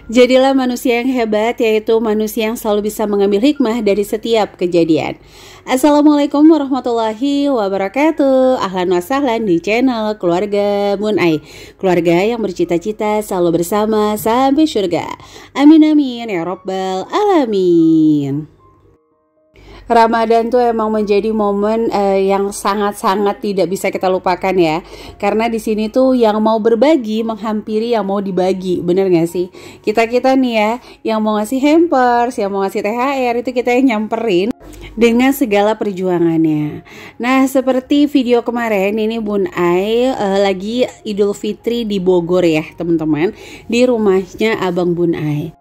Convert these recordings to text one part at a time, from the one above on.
Jadilah manusia yang hebat, yaitu manusia yang selalu bisa mengambil hikmah dari setiap kejadian. Assalamualaikum warahmatullahi wabarakatuh. Ahlan wa sahlan di channel Keluarga Bun Ai, keluarga yang bercita-cita selalu bersama sampai surga. Amin amin ya robbal alamin. Ramadan tuh emang menjadi momen yang sangat-sangat tidak bisa kita lupakan ya. Karena di sini tuh yang mau berbagi menghampiri yang mau dibagi, bener gak sih? Kita-kita nih ya, yang mau ngasih hampers, yang mau ngasih THR, itu kita yang nyamperin dengan segala perjuangannya. Nah, seperti video kemarin, ini Bun Ai lagi Idul Fitri di Bogor ya teman-teman, di rumahnya Abang Bun Ai.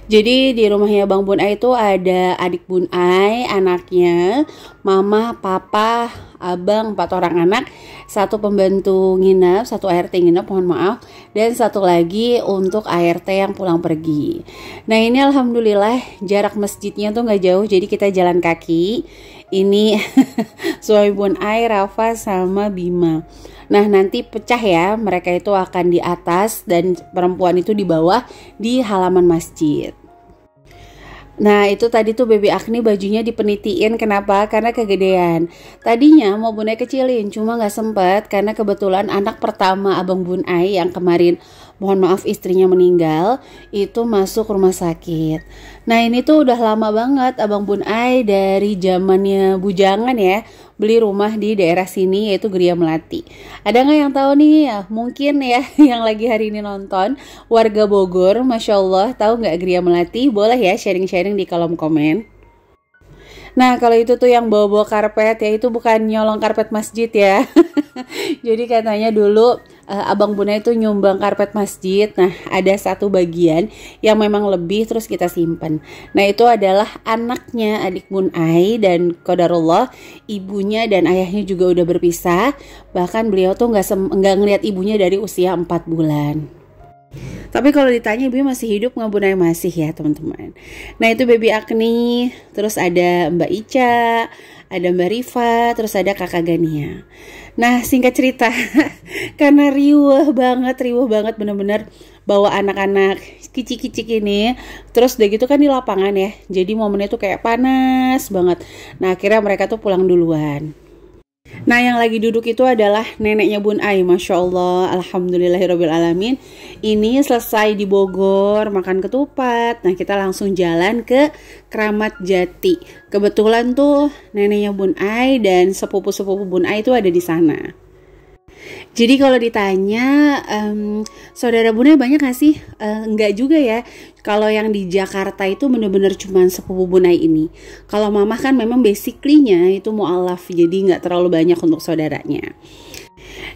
Jadi di rumahnya Bang Bun Ai itu ada adik Bun Ai, anaknya, mama, papa, abang, 4 orang anak, 1 pembantu nginep, 1 ART nginep, mohon maaf, dan 1 lagi untuk ART yang pulang pergi. Nah ini alhamdulillah jarak masjidnya tuh nggak jauh, jadi kita jalan kaki. Ini suami Bun Ai, Rafa sama Bima. Nah nanti pecah ya, mereka itu akan di atas dan perempuan itu di bawah di halaman masjid. Nah itu tadi tuh Baby Agni bajunya dipenitiin, kenapa? Karena kegedean. Tadinya mau Bun Ai kecilin, cuma gak sempet karena kebetulan anak pertama Abang Bun Ai yang kemarin mohon maaf istrinya meninggal itu masuk rumah sakit. Nah ini tuh udah lama banget Abang Bun Ai dari zamannya bujangan ya, beli rumah di daerah sini yaitu Geria Melati. Ada nggak yang tahu nih ya? Mungkin ya yang lagi hari ini nonton warga Bogor, Masya Allah, tahu nggak Geria Melati? Boleh ya sharing-sharing di kolom komen. Nah kalau itu tuh yang bawa-bawa karpet ya, itu bukan nyolong karpet masjid ya. Jadi katanya dulu Abang Bun Ai itu nyumbang karpet masjid. Nah ada 1 bagian yang memang lebih terus kita simpen. Nah itu adalah anaknya adik Bun Ai, dan qadarullah ibunya dan ayahnya juga udah berpisah. Bahkan beliau tuh nggak ngeliat ibunya dari usia 4 bulan. Tapi kalau ditanya ibu masih hidup nggak, Bun Ai masih ya teman-teman. Nah itu Baby Agni, terus ada Mbak Ica, ada Mbak Rifa, terus ada Kakak Gania. Nah singkat cerita, karena riuh banget bener-bener bawa anak-anak kicik-kicik ini. Terus udah gitu kan di lapangan ya, jadi momennya tuh kayak panas banget. Nah akhirnya mereka tuh pulang duluan. Nah yang lagi duduk itu adalah neneknya Bun Ai, Masya Allah, alhamdulillahirrabbilalamin. Ini selesai di Bogor makan ketupat. Nah kita langsung jalan ke Kramat Jati. Kebetulan tuh neneknya Bun Ai dan sepupu-sepupu Bun Ai itu ada di sana. Jadi kalau ditanya saudara Bun Ai banyak gak sih? Enggak juga ya. Kalau yang di Jakarta itu bener-bener cuman sepupu Bun Ai ini. Kalau mama kan memang basically-nya itu mu'alaf, jadi nggak terlalu banyak untuk saudaranya.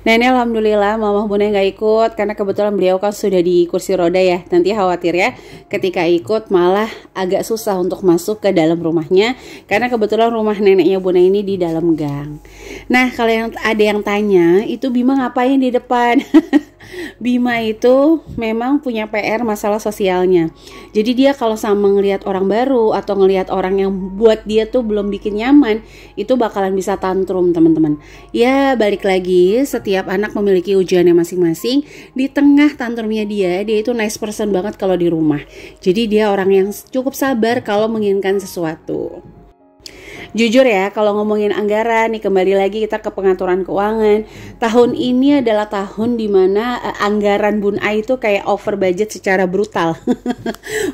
Nah ini alhamdulillah mama Bun Ai gak ikut karena kebetulan beliau kan sudah di kursi roda ya. Nanti khawatir ya ketika ikut malah agak susah untuk masuk ke dalam rumahnya, karena kebetulan rumah neneknya Bun Ai ini di dalam gang. Nah kalau yang ada yang tanya itu Bima ngapain di depan? Bima itu memang punya PR masalah sosialnya. Jadi dia kalau sama ngelihat orang baru atau ngelihat orang yang buat dia tuh belum bikin nyaman, itu bakalan bisa tantrum teman-teman. Ya balik lagi, setiap anak memiliki ujiannya masing-masing. Di tengah tantrumnya dia itu nice person banget kalau di rumah. Jadi dia orang yang cukup sabar kalau menginginkan sesuatu. Jujur ya, kalau ngomongin anggaran nih, kembali lagi kita ke pengaturan keuangan. Tahun ini adalah tahun dimana anggaran Bun Ai itu kayak over budget secara brutal.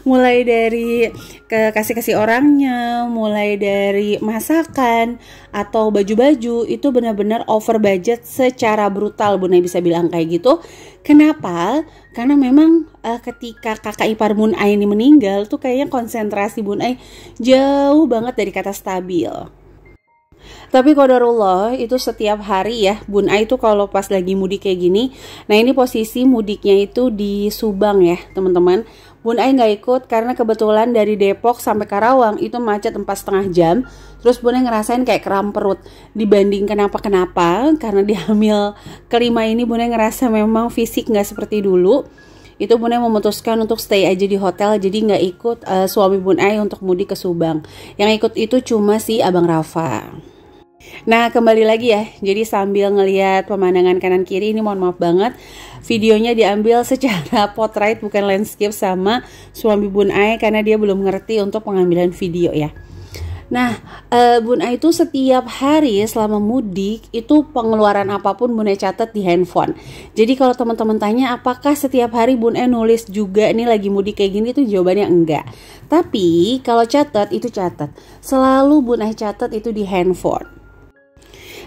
Mulai dari kasih orangnya, mulai dari masakan atau baju-baju, itu benar-benar over budget secara brutal, Bun Ai bisa bilang kayak gitu. Kenapa? Karena memang ketika kakak ipar Bun Ai ini meninggal tuh kayaknya konsentrasi Bun Ai jauh banget dari kata stabil. Tapi qadarullah itu setiap hari ya Bun Ai tuh kalau pas lagi mudik kayak gini. Nah ini posisi mudiknya itu di Subang ya teman-teman. Bun Ai nggak ikut karena kebetulan dari Depok sampai Karawang itu macet 4,5 jam. Terus Bun Ai ngerasain kayak kram perut dibanding kenapa karena di hamil kelima ini Bun Ai ngerasa memang fisik nggak seperti dulu. Itu Bun Ai memutuskan untuk stay aja di hotel, jadi nggak ikut suami Bun Ai untuk mudik ke Subang. Yang ikut itu cuma si Abang Rafa. Nah, kembali lagi ya. Jadi sambil ngelihat pemandangan kanan kiri ini, mohon maaf banget, videonya diambil secara portrait bukan landscape sama suami Bun Ai karena dia belum ngerti untuk pengambilan video ya. Nah, Bun Ai itu setiap hari selama mudik itu pengeluaran apapun Bun Ai catat di handphone. Jadi kalau teman-teman tanya apakah setiap hari Bun Ai nulis juga ini lagi mudik kayak gini, itu jawabannya enggak. Tapi kalau catat itu catat. Selalu Bun Ai catat itu di handphone.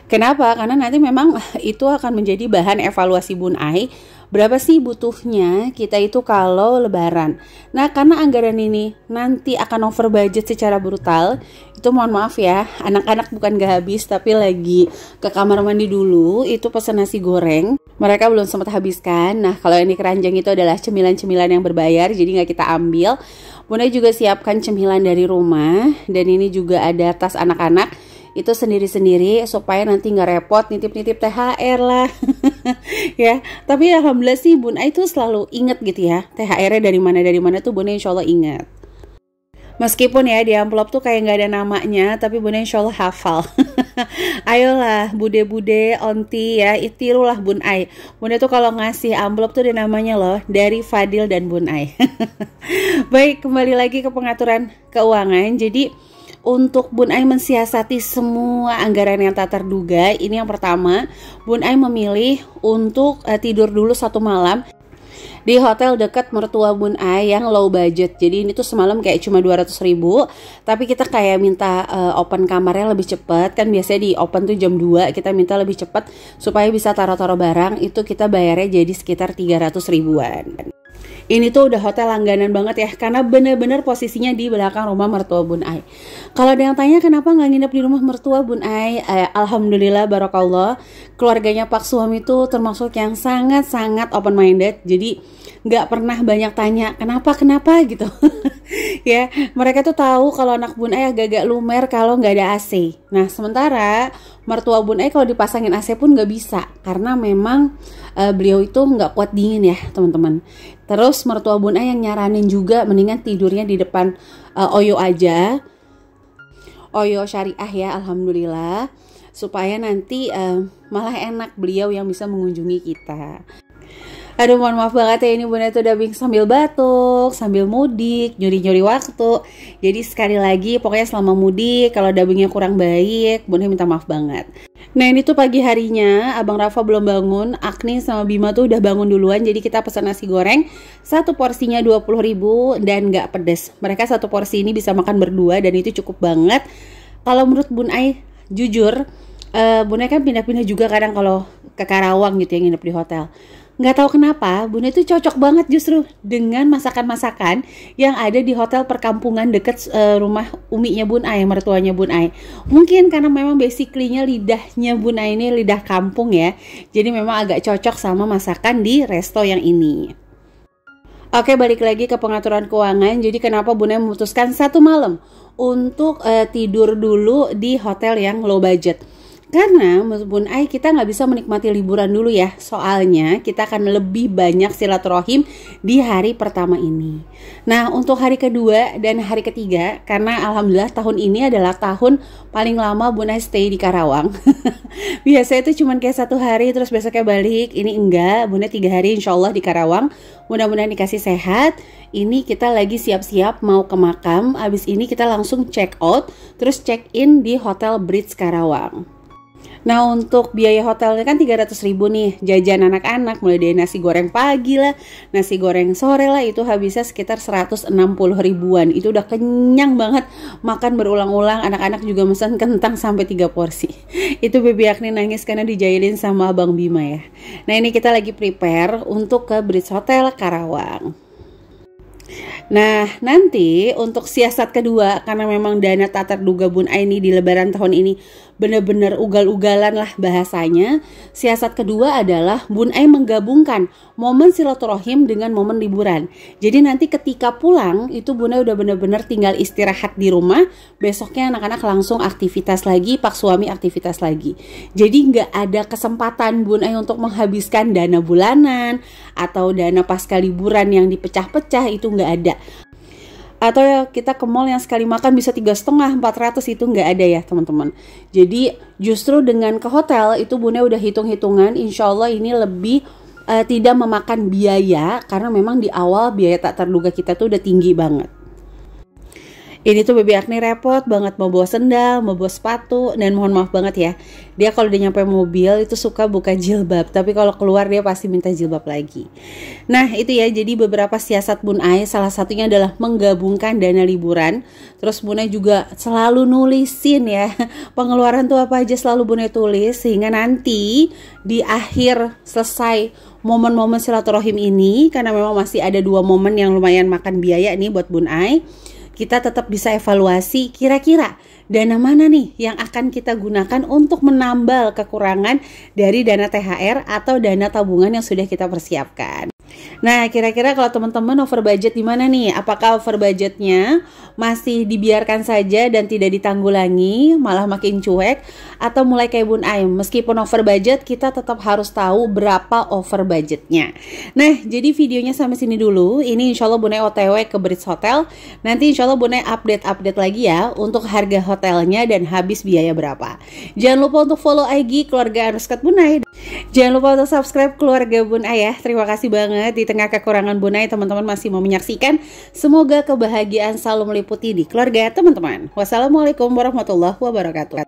Kenapa? Karena nanti memang itu akan menjadi bahan evaluasi Bun Ai. Berapa sih butuhnya kita itu kalau lebaran. Nah, karena anggaran ini nanti akan over budget secara brutal, itu mohon maaf ya, anak-anak bukan gak habis tapi lagi ke kamar mandi dulu, itu pesan nasi goreng. Mereka belum sempat habiskan. Nah, kalau yang di keranjang itu adalah cemilan-cemilan yang berbayar, jadi gak kita ambil. Bunda juga siapkan cemilan dari rumah, dan ini juga ada tas anak-anak. Itu sendiri-sendiri supaya nanti nggak repot nitip-nitip THR lah. Ya, tapi alhamdulillah sih Bun Ai tuh selalu inget gitu ya, THR-nya dari mana tuh Bun Ai insya Allah inget. Meskipun ya di amplop tuh kayak nggak ada namanya, tapi Bun Ai insya Allah hafal. Ayolah bude-bude, onti ya, tirulah Bun Ai. Bun Ai tuh kalau ngasih amplop tuh ada namanya loh, dari Fadil dan Bun Ai. Baik, kembali lagi ke pengaturan keuangan. Jadi untuk Bun Ai mensiasati semua anggaran yang tak terduga, ini yang pertama, Bun Ai memilih untuk tidur dulu satu malam di hotel dekat mertua Bun Ai yang low budget. Jadi ini tuh semalam kayak cuma 200.000, tapi kita kayak minta open kamarnya lebih cepat. Kan biasanya di open tuh jam 2, kita minta lebih cepat supaya bisa taruh-taruh barang. Itu kita bayarnya jadi sekitar 300.000-an. Ini tuh udah hotel langganan banget ya, karena bener-bener posisinya di belakang rumah mertua Bun Ai. Kalau ada yang tanya kenapa nggak nginep di rumah mertua Bun Ai, alhamdulillah barakallah, keluarganya Pak suami tuh termasuk yang sangat-sangat open minded. Jadi nggak pernah banyak tanya kenapa gitu. Ya, mereka tuh tahu kalau anak Bun Ai agak-agak lumer kalau nggak ada AC. Nah, sementara mertua Bun Ai kalau dipasangin AC pun nggak bisa, karena memang beliau itu nggak kuat dingin ya teman-teman. Terus mertua Bun Ai yang nyaranin juga mendingan tidurnya di depan Oyo aja, Oyo Syariah ya, alhamdulillah, supaya nanti malah enak beliau yang bisa mengunjungi kita. Aduh, mohon maaf banget ya, ini Bun Ai tuh udah sambil batuk, sambil mudik, nyuri-nyuri waktu. Jadi sekali lagi, pokoknya selama mudik, kalau dubbingnya kurang baik, Bun Ai minta maaf banget. Nah, ini tuh pagi harinya, Abang Rafa belum bangun, Agni sama Bima tuh udah bangun duluan. Jadi kita pesan nasi goreng, satu porsinya 20.000 dan gak pedes. Mereka satu porsi ini bisa makan berdua dan itu cukup banget. Kalau menurut Bun Ai, jujur, Bun Ai kan pindah-pindah juga kadang kalau ke Karawang gitu yang nginep di hotel. Nggak tahu kenapa, Bun Ai itu cocok banget justru dengan masakan-masakan yang ada di hotel perkampungan deket rumah uminya Bun Ai, mertuanya Bun Ai. Mungkin karena memang basically-nya lidahnya Bun Ai ini lidah kampung ya, jadi memang agak cocok sama masakan di resto yang ini. Oke, balik lagi ke pengaturan keuangan. Jadi kenapa Bun Ai memutuskan satu malam untuk tidur dulu di hotel yang low budget? Karena menurut Bun Ai kita nggak bisa menikmati liburan dulu ya, soalnya kita akan lebih banyak silaturahim di hari pertama ini. Nah, untuk hari kedua dan hari ketiga, karena alhamdulillah tahun ini adalah tahun paling lama Bun Ai stay di Karawang. Biasanya itu cuma kayak 1 hari terus besoknya balik. Ini enggak, Bun Ai 3 hari insya Allah di Karawang. Mudah-mudahan dikasih sehat. Ini kita lagi siap-siap mau ke makam. Abis ini kita langsung check out, terus check in di Hotel Bridge Karawang. Nah, untuk biaya hotelnya kan 300.000 nih, jajan anak-anak mulai dari nasi goreng pagi lah, nasi goreng sore lah, itu habisnya sekitar 160.000-an. Itu udah kenyang banget, makan berulang-ulang, anak-anak juga pesan kentang sampai 3 porsi. Itu Baby Agni nangis karena dijailin sama Abang Bima ya. Nah, ini kita lagi prepare untuk ke Bridge Hotel Karawang. Nah, nanti untuk siasat kedua, karena memang dana tak terduga Bun Ai ini di lebaran tahun ini bener-bener ugal-ugalan lah bahasanya. Siasat kedua adalah Bun Ai menggabungkan momen silaturahim dengan momen liburan. Jadi nanti ketika pulang itu Bun Ai udah bener-bener tinggal istirahat di rumah. Besoknya anak-anak langsung aktivitas lagi, Pak suami aktivitas lagi. Jadi nggak ada kesempatan Bun Ai untuk menghabiskan dana bulanan atau dana pasca liburan yang dipecah-pecah, itu nggak ada. Atau ya kita ke mall yang sekali makan bisa 3,5-400, itu nggak ada ya teman-teman. Jadi justru dengan ke hotel itu Bunda udah hitung-hitungan, insya Allah ini lebih tidak memakan biaya, karena memang di awal biaya tak terduga kita tuh udah tinggi banget. Ini tuh Baby Agni repot banget mau bawa sendal, mau bawa sepatu, dan mohon maaf banget ya, dia kalau udah nyampe mobil itu suka buka jilbab, tapi kalau keluar dia pasti minta jilbab lagi. Nah itu ya, jadi beberapa siasat Bun Ai, salah satunya adalah menggabungkan dana liburan. Terus Bun Ai juga selalu nulisin ya, pengeluaran tuh apa aja selalu Bun Ai tulis, sehingga nanti di akhir selesai momen-momen silaturahim ini, karena memang masih ada 2 momen yang lumayan makan biaya nih buat Bun Ai, kita tetap bisa evaluasi kira-kira dana mana nih yang akan kita gunakan untuk menambal kekurangan dari dana THR atau dana tabungan yang sudah kita persiapkan. Nah, kira-kira kalau teman-teman over budget di mana nih? Apakah over budgetnya masih dibiarkan saja dan tidak ditanggulangi, malah makin cuek, atau mulai kayak Bun Ai, meskipun over budget kita tetap harus tahu berapa over budgetnya. Nah, jadi videonya sampai sini dulu. Ini insya Allah Bun Ai OTW ke Brits Hotel. Nanti insya Allah Bun Ai update lagi ya untuk harga hotelnya dan habis biaya berapa. Jangan lupa untuk follow IG keluarga Bun Ai. Jangan lupa untuk subscribe keluarga Bun Ai ya. Terima kasih banget, di tengah kekurangan Bun Ai teman-teman masih mau menyaksikan. Semoga kebahagiaan selalu meliputi di keluarga teman-teman. Wassalamualaikum warahmatullahi wabarakatuh.